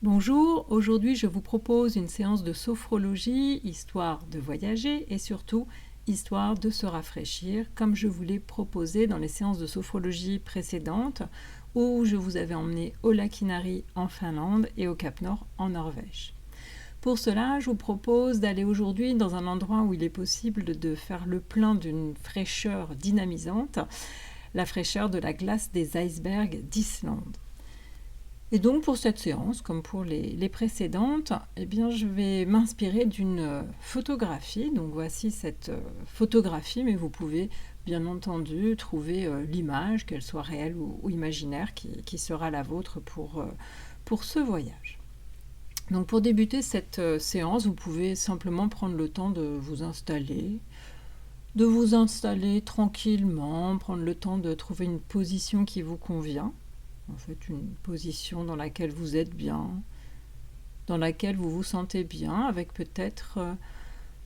Bonjour, aujourd'hui je vous propose une séance de sophrologie, histoire de voyager et surtout histoire de se rafraîchir, comme je vous l'ai proposé dans les séances de sophrologie précédentes, où je vous avais emmené au lac Inari en Finlande et au Cap Nord en Norvège. Pour cela, je vous propose d'aller aujourd'hui dans un endroit où il est possible de faire le plein d'une fraîcheur dynamisante, la fraîcheur de la glace des icebergs d'Islande. Et donc pour cette séance, comme pour les précédentes, je vais m'inspirer d'une photographie. Donc voici cette photographie, mais vous pouvez bien entendu trouver l'image, qu'elle soit réelle ou imaginaire, qui sera la vôtre pour ce voyage. Donc pour débuter cette séance, vous pouvez simplement prendre le temps de vous installer tranquillement, prendre le temps de trouver une position qui vous convient. En fait, une position dans laquelle vous êtes bien, dans laquelle vous vous sentez bien, avec peut-être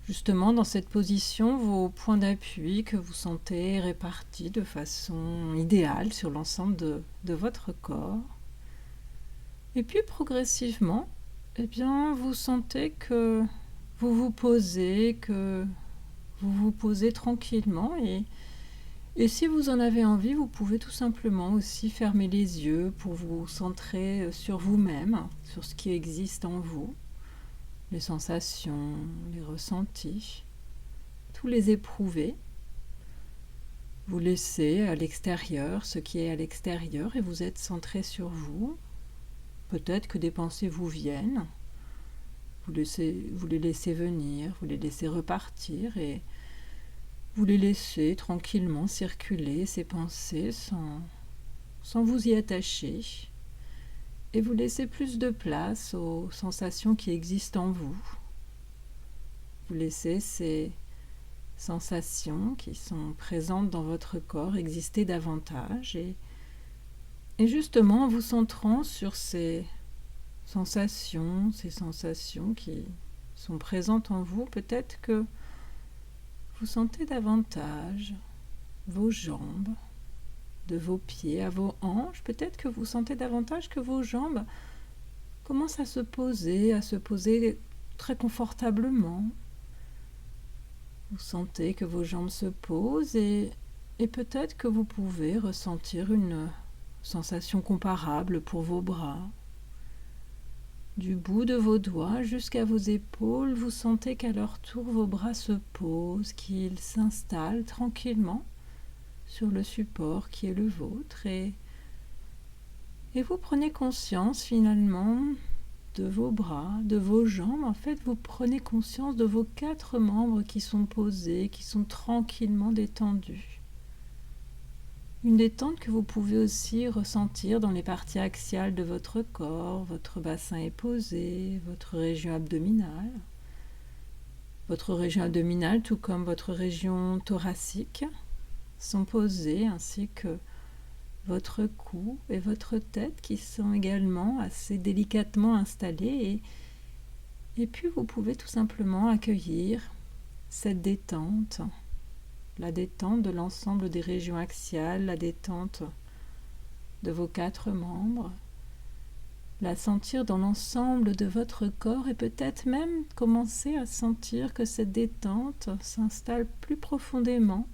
justement dans cette position vos points d'appui que vous sentez répartis de façon idéale sur l'ensemble de votre corps. Et puis progressivement, vous sentez que vous vous posez, tranquillement et si vous en avez envie, vous pouvez tout simplement aussi fermer les yeux pour vous centrer sur vous-même, sur ce qui existe en vous, les sensations, les ressentis, tous les éprouver. Vous laissez à l'extérieur ce qui est à l'extérieur et vous êtes centré sur vous. Peut-être que des pensées vous viennent, vous les laissez venir, vous les laissez repartir et vous les laissez tranquillement circuler, ces pensées, sans vous y attacher. Et vous laissez plus de place aux sensations qui existent en vous. Vous laissez ces sensations qui sont présentes dans votre corps exister davantage. Et justement, en vous centrant sur ces sensations qui sont présentes en vous, peut-être que vous sentez davantage vos jambes, de vos pieds à vos hanches. Peut-être que vous sentez davantage que vos jambes commencent à se poser très confortablement. Vous sentez que vos jambes se posent et peut-être que vous pouvez ressentir une sensation comparable pour vos bras. Du bout de vos doigts jusqu'à vos épaules, vous sentez qu'à leur tour, vos bras se posent, qu'ils s'installent tranquillement sur le support qui est le vôtre. Et vous prenez conscience finalement de vos bras, de vos jambes. En fait, vous prenez conscience de vos 4 membres qui sont posés, qui sont tranquillement détendus. Une détente que vous pouvez aussi ressentir dans les parties axiales de votre corps. Votre bassin est posé, votre région abdominale. Votre région abdominale, tout comme votre région thoracique, sont posées, ainsi que votre cou et votre tête qui sont également assez délicatement installés. Et puis vous pouvez tout simplement accueillir cette détente. La détente de l'ensemble des régions axiales, la détente de vos 4 membres, la sentir dans l'ensemble de votre corps et peut-être même commencer à sentir que cette détente s'installe plus profondément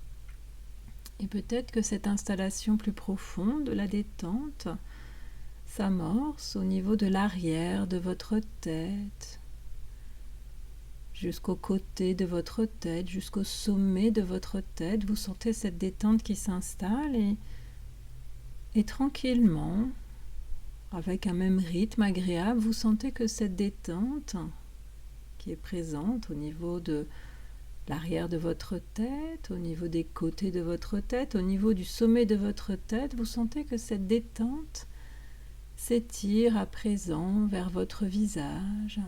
et peut-être que cette installation plus profonde de la détente s'amorce au niveau de l'arrière de votre tête, jusqu'au côté de votre tête, jusqu'au sommet de votre tête. Vous sentez cette détente qui s'installe et tranquillement, avec un même rythme agréable, vous sentez que cette détente qui est présente au niveau de l'arrière de votre tête, au niveau des côtés de votre tête, au niveau du sommet de votre tête, vous sentez que cette détente s'étire à présent vers votre visage.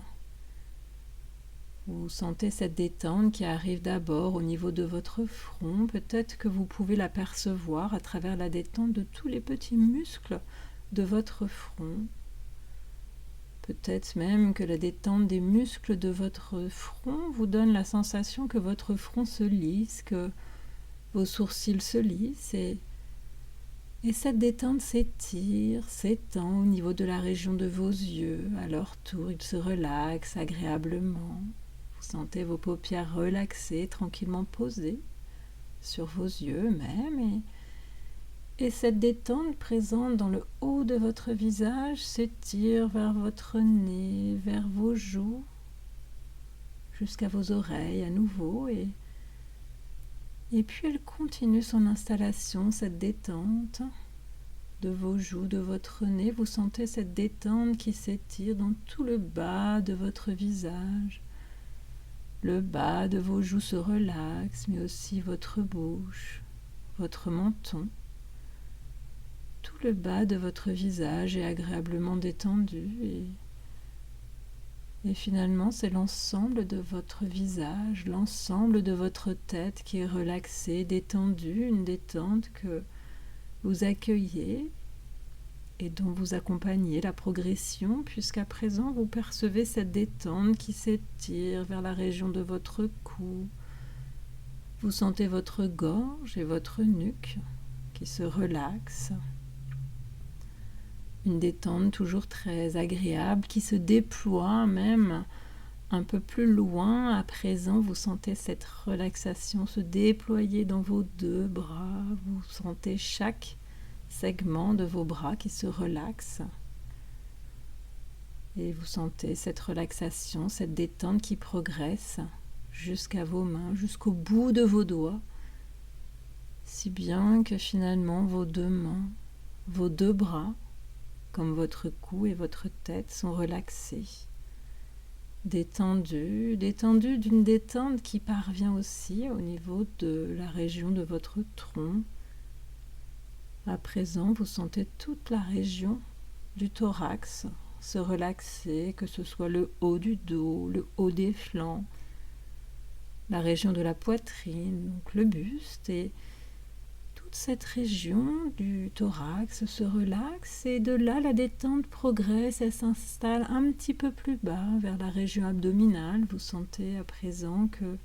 Vous sentez cette détente qui arrive d'abord au niveau de votre front. Peut-être que vous pouvez l'apercevoir à travers la détente de tous les petits muscles de votre front. Peut-être même que la détente des muscles de votre front vous donne la sensation que votre front se lisse, que vos sourcils se lissent Et cette détente s'étire, s'étend au niveau de la région de vos yeux. À leur tour, ils se relaxent agréablement. Vous sentez vos paupières relaxées, tranquillement posées sur vos yeux même. Et cette détente présente dans le haut de votre visage s'étire vers votre nez, vers vos joues, jusqu'à vos oreilles à nouveau. Et puis elle continue son installation, cette détente de vos joues, de votre nez. Vous sentez cette détente qui s'étire dans tout le bas de votre visage. Le bas de vos joues se relaxe, mais aussi votre bouche, votre menton. Tout le bas de votre visage est agréablement détendu et finalement c'est l'ensemble de votre visage, l'ensemble de votre tête qui est relaxée, détendue, une détente que vous accueillez et dont vous accompagnez la progression, puisqu'à présent vous percevez cette détente qui s'étire vers la région de votre cou. Vous sentez votre gorge et votre nuque qui se relaxent. Une détente toujours très agréable qui se déploie même un peu plus loin. À présent, vous sentez cette relaxation se déployer dans vos deux bras. Vous sentez chaque segment de vos bras qui se relaxe. Et vous sentez cette relaxation, cette détente qui progresse jusqu'à vos mains, jusqu'au bout de vos doigts. Si bien que finalement vos deux mains, vos deux bras, comme votre cou et votre tête sont relaxés, détendus d'une détente qui parvient aussi au niveau de la région de votre tronc. À présent, vous sentez toute la région du thorax se relaxer, que ce soit le haut du dos, le haut des flancs, la région de la poitrine, donc le buste, et toute cette région du thorax se relaxe et de là la détente progresse, elle s'installe un petit peu plus bas vers la région abdominale. Vous sentez à présent que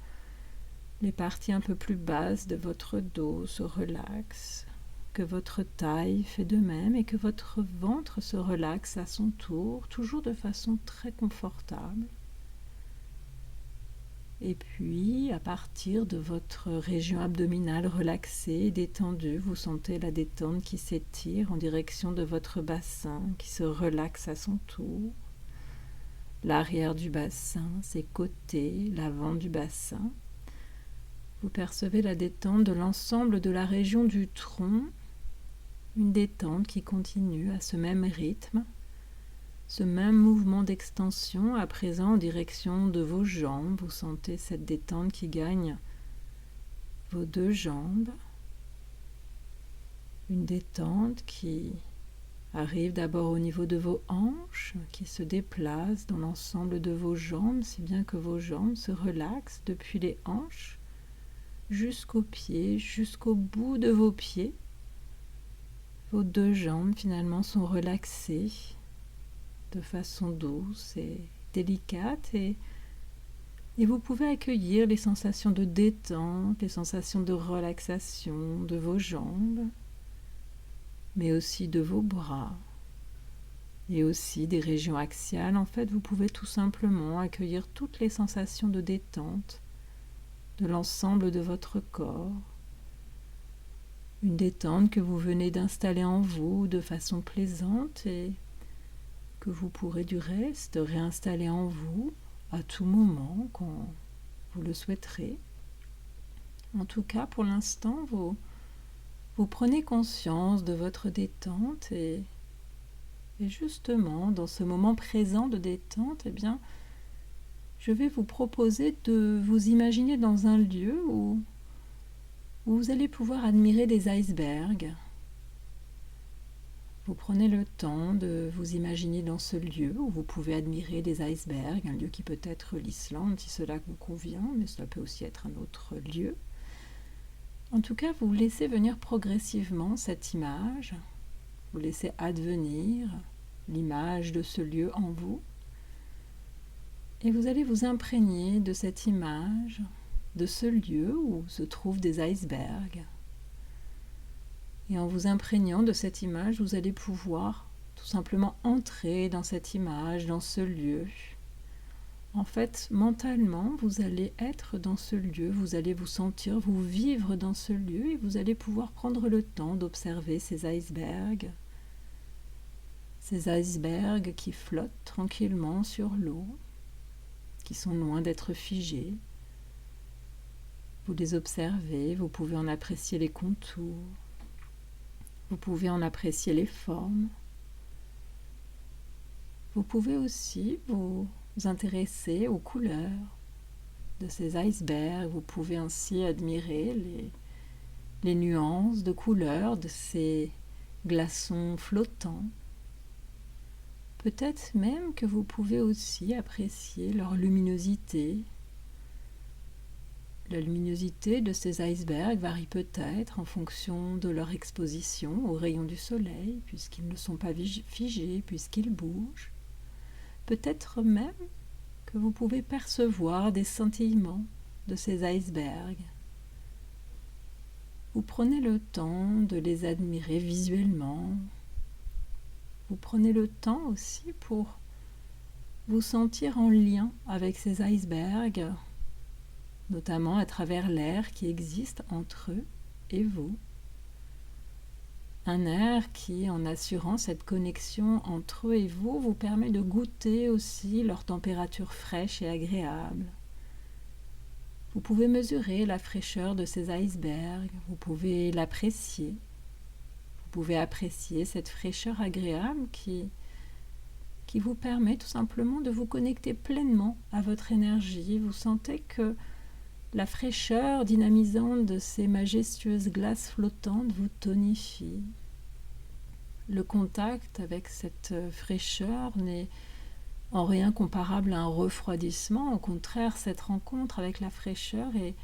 les parties un peu plus basses de votre dos se relaxent, que votre taille fait de même et que votre ventre se relaxe à son tour, toujours de façon très confortable. Et puis, à partir de votre région abdominale relaxée et détendue, vous sentez la détente qui s'étire en direction de votre bassin, qui se relaxe à son tour. L'arrière du bassin, ses côtés, l'avant du bassin. Vous percevez la détente de l'ensemble de la région du tronc, une détente qui continue à ce même rythme. Ce même mouvement d'extension à présent en direction de vos jambes. Vous sentez cette détente qui gagne vos deux jambes. Une détente qui arrive d'abord au niveau de vos hanches, qui se déplace dans l'ensemble de vos jambes, si bien que vos jambes se relaxent depuis les hanches jusqu'aux pieds, jusqu'au bout de vos pieds. Vos deux jambes finalement sont relaxées de façon douce et délicate et vous pouvez accueillir les sensations de détente, les sensations de relaxation de vos jambes, mais aussi de vos bras et aussi des régions axiales. En fait, vous pouvez tout simplement accueillir toutes les sensations de détente de l'ensemble de votre corps. Une détente que vous venez d'installer en vous de façon plaisante et que vous pourrez du reste réinstaller en vous à tout moment quand vous le souhaiterez. En tout cas, pour l'instant, vous prenez conscience de votre détente et justement, dans ce moment présent de détente, eh bien, je vais vous proposer de vous imaginer dans un lieu où vous allez pouvoir admirer des icebergs. Vous prenez le temps de vous imaginer dans ce lieu où vous pouvez admirer des icebergs, un lieu qui peut être l'Islande si cela vous convient, mais cela peut aussi être un autre lieu. En tout cas, vous laissez venir progressivement cette image, vous laissez advenir l'image de ce lieu en vous, et vous allez vous imprégner de cette image, de ce lieu où se trouvent des icebergs. Et en vous imprégnant de cette image, vous allez pouvoir tout simplement entrer dans cette image, dans ce lieu. En fait, mentalement, vous allez être dans ce lieu, vous allez vous sentir, vous vivre dans ce lieu et vous allez pouvoir prendre le temps d'observer ces icebergs qui flottent tranquillement sur l'eau, qui sont loin d'être figés. Vous les observez, vous pouvez en apprécier les contours, vous pouvez en apprécier les formes. Vous pouvez aussi vous intéresser aux couleurs de ces icebergs. Vous pouvez ainsi admirer les nuances de couleurs de ces glaçons flottants. Peut-être même que vous pouvez aussi apprécier leur luminosité. La luminosité de ces icebergs varie peut-être en fonction de leur exposition aux rayons du soleil, puisqu'ils ne sont pas figés, puisqu'ils bougent. Peut-être même que vous pouvez percevoir des scintillements de ces icebergs. Vous prenez le temps de les admirer visuellement. Vous prenez le temps aussi pour vous sentir en lien avec ces icebergs, notamment à travers l'air qui existe entre eux et vous. Un air qui, en assurant cette connexion entre eux et vous, vous permet de goûter aussi leur température fraîche et agréable. Vous pouvez mesurer la fraîcheur de ces icebergs, vous pouvez l'apprécier. Vous pouvez apprécier cette fraîcheur agréable qui vous permet tout simplement de vous connecter pleinement à votre énergie. Vous sentez que la fraîcheur dynamisante de ces majestueuses glaces flottantes vous tonifie. Le contact avec cette fraîcheur n'est en rien comparable à un refroidissement. Au contraire, cette rencontre avec la fraîcheur est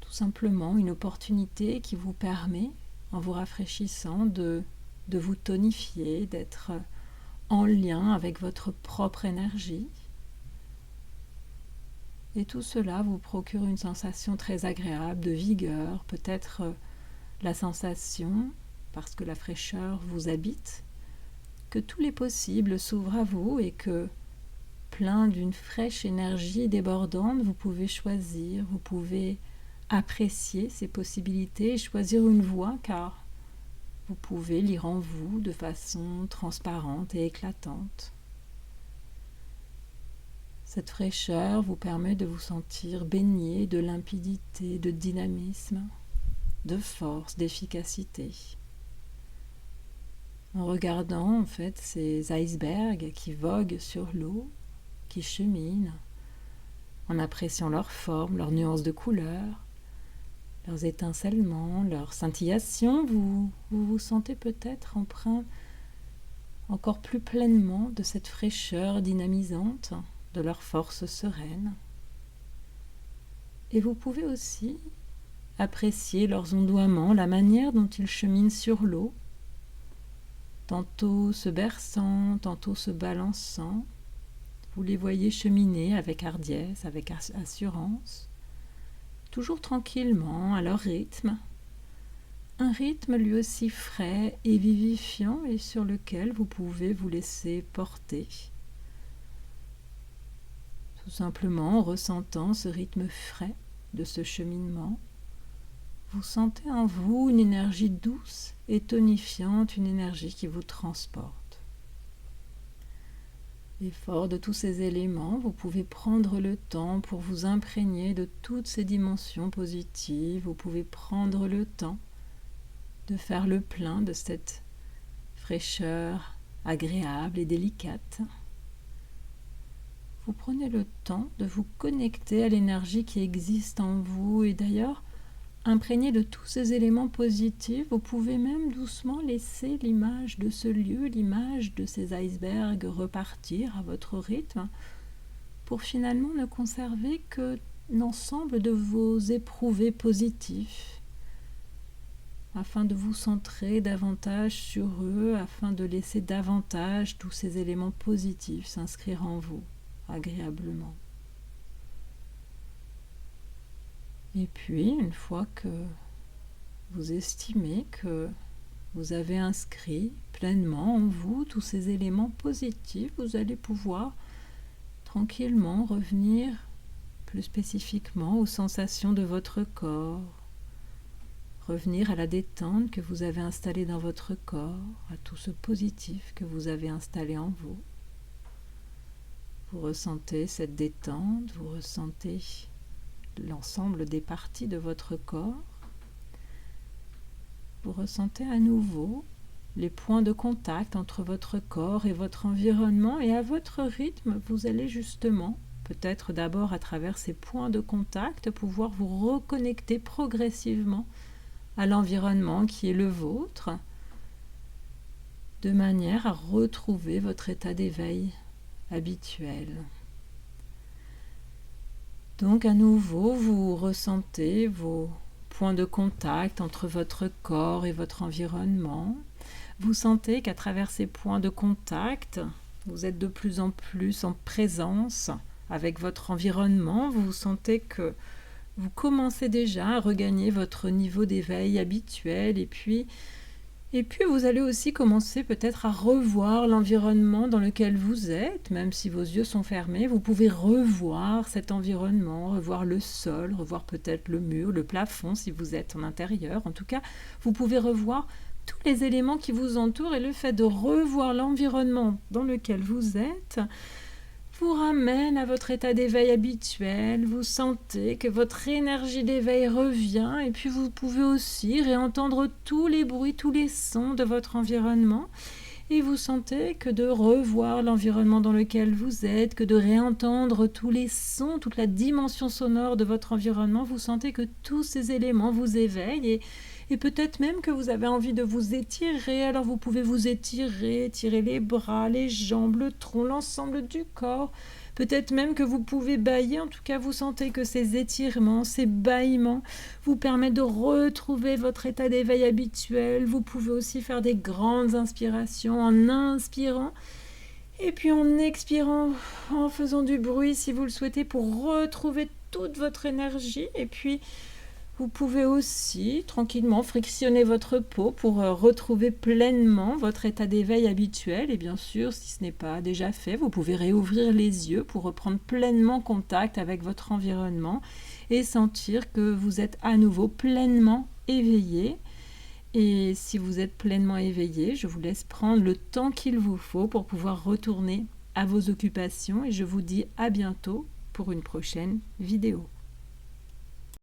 tout simplement une opportunité qui vous permet, en vous rafraîchissant, de vous tonifier, d'être en lien avec votre propre énergie. Et tout cela vous procure une sensation très agréable de vigueur, peut-être la sensation, parce que la fraîcheur vous habite, que tous les possibles s'ouvrent à vous et que, plein d'une fraîche énergie débordante, vous pouvez choisir, vous pouvez apprécier ces possibilités et choisir une voie, car vous pouvez lire en vous de façon transparente et éclatante. Cette fraîcheur vous permet de vous sentir baigné de limpidité, de dynamisme, de force, d'efficacité. En regardant en fait ces icebergs qui voguent sur l'eau, qui cheminent, en appréciant leur forme, leurs nuances de couleurs, leurs étincellements, leurs scintillations, vous vous sentez peut-être empreint encore plus pleinement de cette fraîcheur dynamisante, de leur force sereine. Et vous pouvez aussi apprécier leurs ondoiements, la manière dont ils cheminent sur l'eau, tantôt se berçant, tantôt se balançant. Vous les voyez cheminer avec hardiesse, avec assurance, toujours tranquillement, à leur rythme. Un rythme lui aussi frais et vivifiant et sur lequel vous pouvez vous laisser porter. Tout simplement en ressentant ce rythme frais de ce cheminement, vous sentez en vous une énergie douce et tonifiante, une énergie qui vous transporte. Et fort de tous ces éléments, vous pouvez prendre le temps pour vous imprégner de toutes ces dimensions positives. Vous pouvez prendre le temps de faire le plein de cette fraîcheur agréable et délicate. Vous prenez le temps de vous connecter à l'énergie qui existe en vous et d'ailleurs, imprégné de tous ces éléments positifs, vous pouvez même doucement laisser l'image de ce lieu, l'image de ces icebergs repartir à votre rythme pour finalement ne conserver que l'ensemble de vos éprouvés positifs afin de vous centrer davantage sur eux, afin de laisser davantage tous ces éléments positifs s'inscrire en vous agréablement. Et puis, une fois que vous estimez que vous avez inscrit pleinement en vous tous ces éléments positifs, vous allez pouvoir tranquillement revenir plus spécifiquement aux sensations de votre corps, revenir à la détente que vous avez installée dans votre corps, à tout ce positif que vous avez installé en vous. Vous ressentez cette détente, vous ressentez l'ensemble des parties de votre corps. Vous ressentez à nouveau les points de contact entre votre corps et votre environnement, et à votre rythme, vous allez justement, peut-être d'abord à travers ces points de contact, pouvoir vous reconnecter progressivement à l'environnement qui est le vôtre, de manière à retrouver votre état d'éveil habituel. Donc à nouveau, vous ressentez vos points de contact entre votre corps et votre environnement. Vous sentez qu'à travers ces points de contact, vous êtes de plus en plus en présence avec votre environnement. Vous sentez que vous commencez déjà à regagner votre niveau d'éveil habituel, et puis vous allez aussi commencer peut-être à revoir l'environnement dans lequel vous êtes. Même si vos yeux sont fermés, vous pouvez revoir cet environnement, revoir le sol, revoir peut-être le mur, le plafond si vous êtes en intérieur. En tout cas, vous pouvez revoir tous les éléments qui vous entourent, et le fait de revoir l'environnement dans lequel vous êtes vous ramène à votre état d'éveil habituel. Vous sentez que votre énergie d'éveil revient, et puis vous pouvez aussi réentendre tous les bruits, tous les sons de votre environnement, et vous sentez que de revoir l'environnement dans lequel vous êtes, que de réentendre tous les sons, toute la dimension sonore de votre environnement, vous sentez que tous ces éléments vous éveillent, et peut-être même que vous avez envie de vous étirer. Alors vous pouvez vous étirer, étirer les bras, les jambes, le tronc, l'ensemble du corps. Peut-être même que vous pouvez bâiller. En tout cas, vous sentez que ces étirements, ces bâillements vous permettent de retrouver votre état d'éveil habituel. Vous pouvez aussi faire des grandes inspirations en inspirant, et puis en expirant, en faisant du bruit si vous le souhaitez, pour retrouver toute votre énergie. Et puis vous pouvez aussi tranquillement frictionner votre peau pour retrouver pleinement votre état d'éveil habituel. Et bien sûr, si ce n'est pas déjà fait, vous pouvez réouvrir les yeux pour reprendre pleinement contact avec votre environnement et sentir que vous êtes à nouveau pleinement éveillé. Et si vous êtes pleinement éveillé, je vous laisse prendre le temps qu'il vous faut pour pouvoir retourner à vos occupations, et je vous dis à bientôt pour une prochaine vidéo.